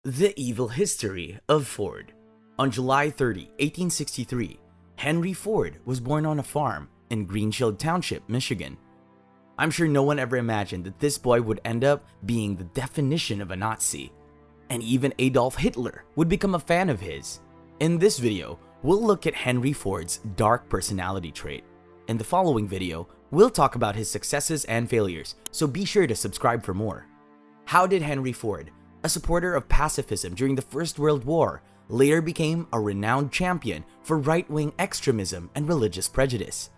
The Evil History of Ford. On July 30, 1863, Henry Ford was born on a farm in Greenshield Township, Michigan. I'm sure no one ever imagined that this boy would end up being the definition of a Nazi, and even Adolf Hitler would become a fan of his. In this video, we'll look at Henry Ford's dark personality trait. In the following video, we'll talk about his successes and failures, so be sure to subscribe for more. How did Henry Ford, a supporter of pacifism during the First World War, later became a renowned champion for right-wing extremism and religious prejudice?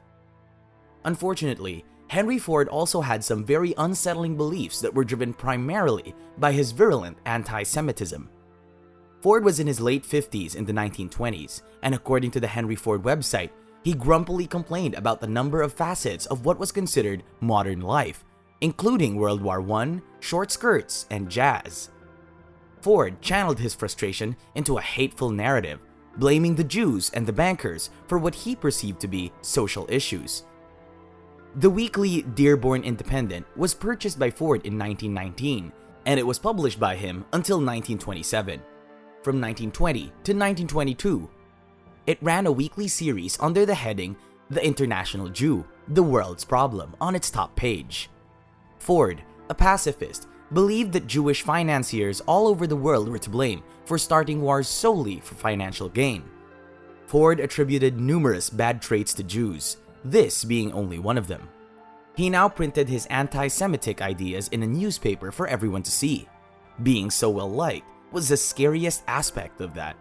Unfortunately, Henry Ford also had some very unsettling beliefs that were driven primarily by his virulent anti-Semitism. Ford was in his late 50s in the 1920s, and according to the Henry Ford website, he grumpily complained about the number of facets of what was considered modern life, including World War I, short skirts, and jazz. Ford channeled his frustration into a hateful narrative, blaming the Jews and the bankers for what he perceived to be social issues. The weekly Dearborn Independent was purchased by Ford in 1919, and it was published by him until 1927. From 1920 to 1922, it ran a weekly series under the heading The International Jew, The World's Problem on its top page. Ford, a pacifist, believed that Jewish financiers all over the world were to blame for starting wars solely for financial gain. Ford attributed numerous bad traits to Jews, this being only one of them. He now printed his anti-Semitic ideas in a newspaper for everyone to see. Being so well liked was the scariest aspect of that.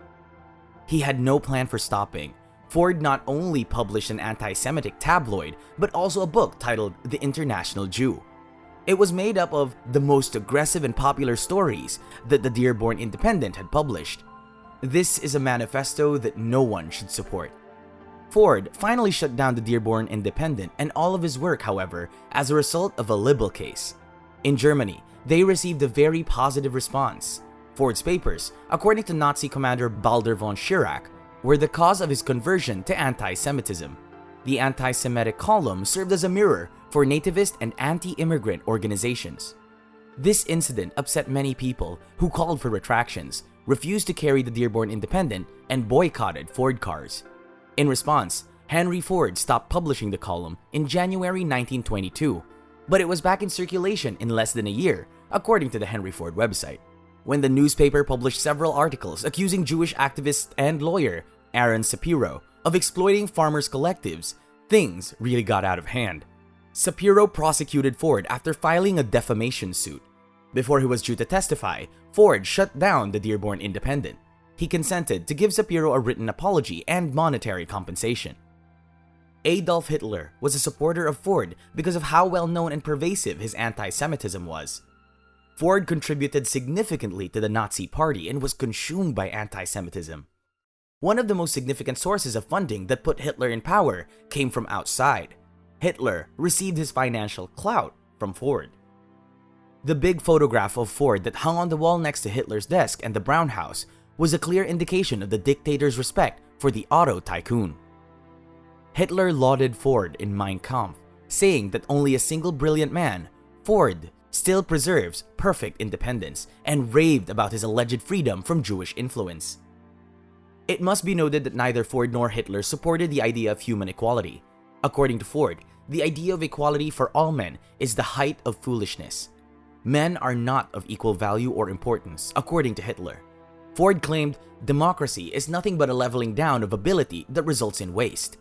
He had no plan for stopping. Ford not only published an anti-Semitic tabloid, but also a book titled The International Jew. It was made up of the most aggressive and popular stories that the Dearborn Independent had published. This is a manifesto that no one should support. Ford finally shut down the Dearborn Independent and all of his work, however, as a result of a libel case. In Germany, they received a very positive response. Ford's papers, according to Nazi commander Baldur von Schirach, were the cause of his conversion to anti-Semitism. The anti-Semitic column served as a mirror for nativist and anti-immigrant organizations. This incident upset many people who called for retractions, refused to carry the Dearborn Independent, and boycotted Ford cars. In response, Henry Ford stopped publishing the column in January 1922, but it was back in circulation in less than a year, according to the Henry Ford website, when the newspaper published several articles accusing Jewish activist and lawyer Aaron Shapiro of exploiting farmers' collectives. Things really got out of hand. Shapiro prosecuted Ford after filing a defamation suit. Before he was due to testify, Ford shut down the Dearborn Independent. He consented to give Shapiro a written apology and monetary compensation. Adolf Hitler was a supporter of Ford because of how well-known and pervasive his anti-Semitism was. Ford contributed significantly to the Nazi Party and was consumed by anti-Semitism. One of the most significant sources of funding that put Hitler in power came from outside. Hitler received his financial clout from Ford. The big photograph of Ford that hung on the wall next to Hitler's desk and the Brown House was a clear indication of the dictator's respect for the auto tycoon. Hitler lauded Ford in Mein Kampf, saying that only a single brilliant man, Ford, still preserves perfect independence, and raved about his alleged freedom from Jewish influence. It must be noted that neither Ford nor Hitler supported the idea of human equality. According to Ford, the idea of equality for all men is the height of foolishness. Men are not of equal value or importance, according to Hitler. Ford claimed democracy is nothing but a leveling down of ability that results in waste.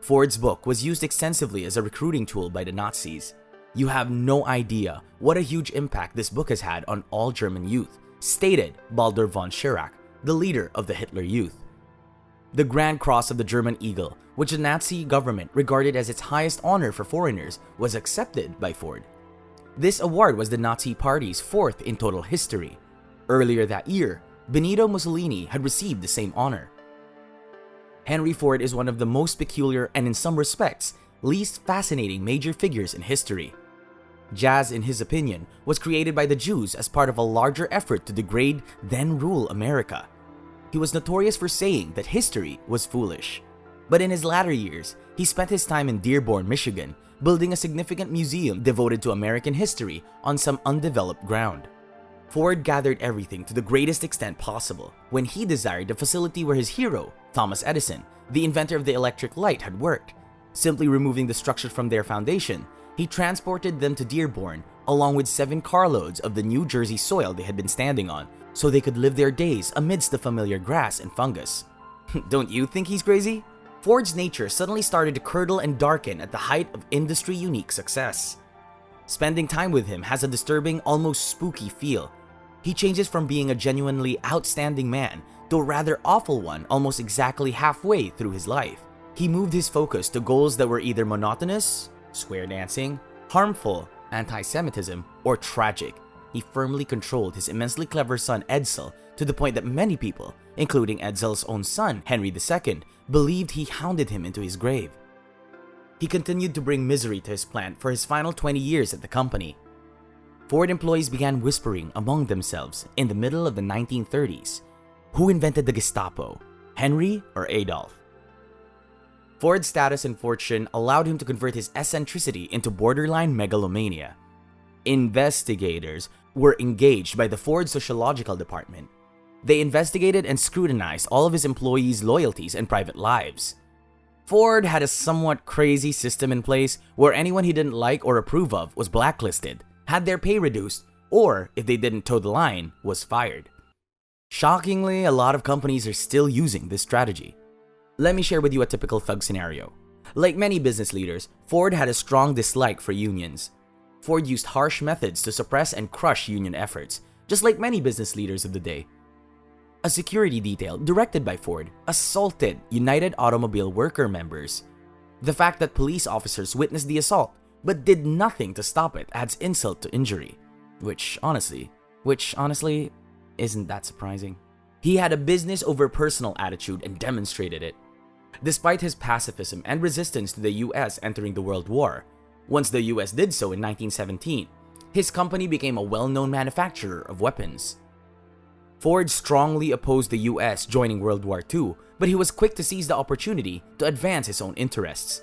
Ford's book was used extensively as a recruiting tool by the Nazis. You have no idea what a huge impact this book has had on all German youth, stated Baldur von Schirach, the leader of the Hitler Youth. The Grand Cross of the German Eagle, which the Nazi government regarded as its highest honor for foreigners, was accepted by Ford. This award was the Nazi Party's fourth in total history. Earlier that year, Benito Mussolini had received the same honor. Henry Ford is one of the most peculiar and, in some respects, least fascinating major figures in history. Jazz, in his opinion, was created by the Jews as part of a larger effort to degrade, then rule America. He was notorious for saying that history was foolish. But in his latter years, he spent his time in Dearborn, Michigan, building a significant museum devoted to American history on some undeveloped ground. Ford gathered everything to the greatest extent possible when he desired the facility where his hero, Thomas Edison, the inventor of the electric light, had worked. Simply removing the structures from their foundation, he transported them to Dearborn along with 7 carloads of the New Jersey soil they had been standing on, so they could live their days amidst the familiar grass and fungus. Don't you think he's crazy? Ford's nature suddenly started to curdle and darken at the height of industry-unique success. Spending time with him has a disturbing, almost spooky feel. He changes from being a genuinely outstanding man to a rather awful one almost exactly halfway through his life. He moved his focus to goals that were either monotonous, square dancing, harmful, anti-Semitism, or tragic. He firmly controlled his immensely clever son Edsel to the point that many people, including Edsel's own son Henry II, believed he hounded him into his grave. He continued to bring misery to his plant for his final 20 years at the company. Ford employees began whispering among themselves in the middle of the 1930s, who invented the Gestapo, Henry or Adolf? Ford's status and fortune allowed him to convert his eccentricity into borderline megalomania. Investigators were engaged by the Ford Sociological Department. They investigated and scrutinized all of his employees' loyalties and private lives. Ford had a somewhat crazy system in place where anyone he didn't like or approve of was blacklisted, had their pay reduced, or if they didn't toe the line, was fired. Shockingly, a lot of companies are still using this strategy. Let me share with you a typical thug scenario. Like many business leaders, Ford had a strong dislike for unions. Ford used harsh methods to suppress and crush union efforts, just like many business leaders of the day. A security detail directed by Ford assaulted United Automobile Worker members. The fact that police officers witnessed the assault but did nothing to stop it adds insult to injury, which honestly isn't that surprising. He had a business over personal attitude and demonstrated it. Despite his pacifism and resistance to the US entering the World War, once the US did so in 1917, his company became a well-known manufacturer of weapons. Ford strongly opposed the US joining World War II, but he was quick to seize the opportunity to advance his own interests.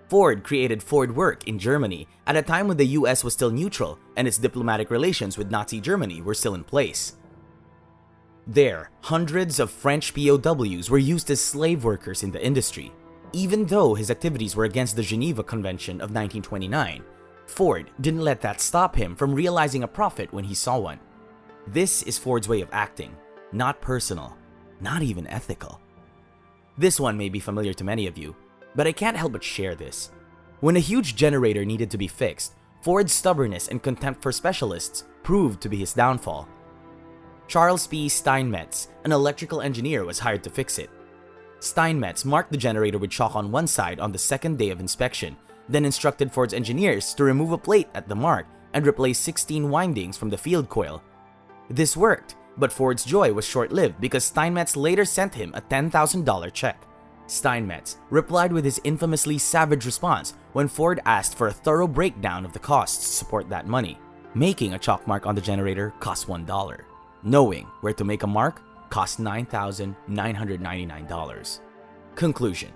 Ford created Ford Work in Germany at a time when the US was still neutral and its diplomatic relations with Nazi Germany were still in place. There, hundreds of French POWs were used as slave workers in the industry. Even though his activities were against the Geneva Convention of 1929, Ford didn't let that stop him from realizing a profit when he saw one. This is Ford's way of acting, not personal, not even ethical. This one may be familiar to many of you, but I can't help but share this. When a huge generator needed to be fixed, Ford's stubbornness and contempt for specialists proved to be his downfall. Charles P. Steinmetz, an electrical engineer, was hired to fix it. Steinmetz marked the generator with chalk on one side on the second day of inspection, then instructed Ford's engineers to remove a plate at the mark and replace 16 windings from the field coil. This worked, but Ford's joy was short-lived because Steinmetz later sent him a $10,000 check. Steinmetz replied with his infamously savage response when Ford asked for a thorough breakdown of the costs to support that money. Making a chalk mark on the generator cost $1. Knowing where to make a mark cost $9,999. Conclusion: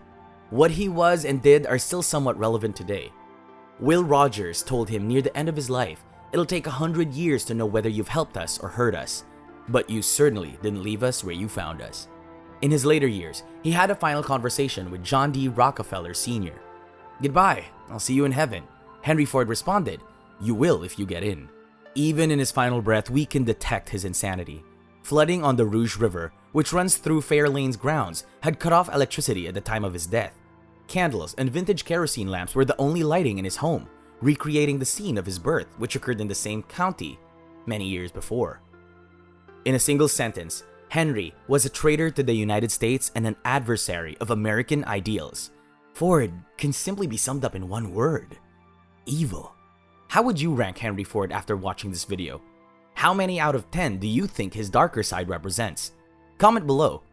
what he was and did are still somewhat relevant today. Will Rogers told him near the end of his life, "It'll take 100 years to know whether you've helped us or hurt us, but you certainly didn't leave us where you found us." In his later years, he had a final conversation with John D. Rockefeller Sr. "Goodbye, I'll see you in heaven." Henry Ford responded, "You will if you get in." Even in his final breath, we can detect his insanity. Flooding on the Rouge River, which runs through Fairlane's grounds, had cut off electricity at the time of his death. Candles and vintage kerosene lamps were the only lighting in his home, recreating the scene of his birth, which occurred in the same county many years before. In a single sentence, Henry was a traitor to the United States and an adversary of American ideals. Ford can simply be summed up in one word: evil. How would you rank Henry Ford after watching this video? How many out of 10 do you think his darker side represents? Comment below.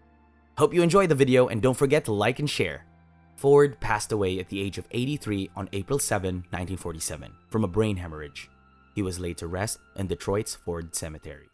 Hope you enjoyed the video and don't forget to like and share. Ford passed away at the age of 83 on April 7, 1947 from a brain hemorrhage. He was laid to rest in Detroit's Ford Cemetery.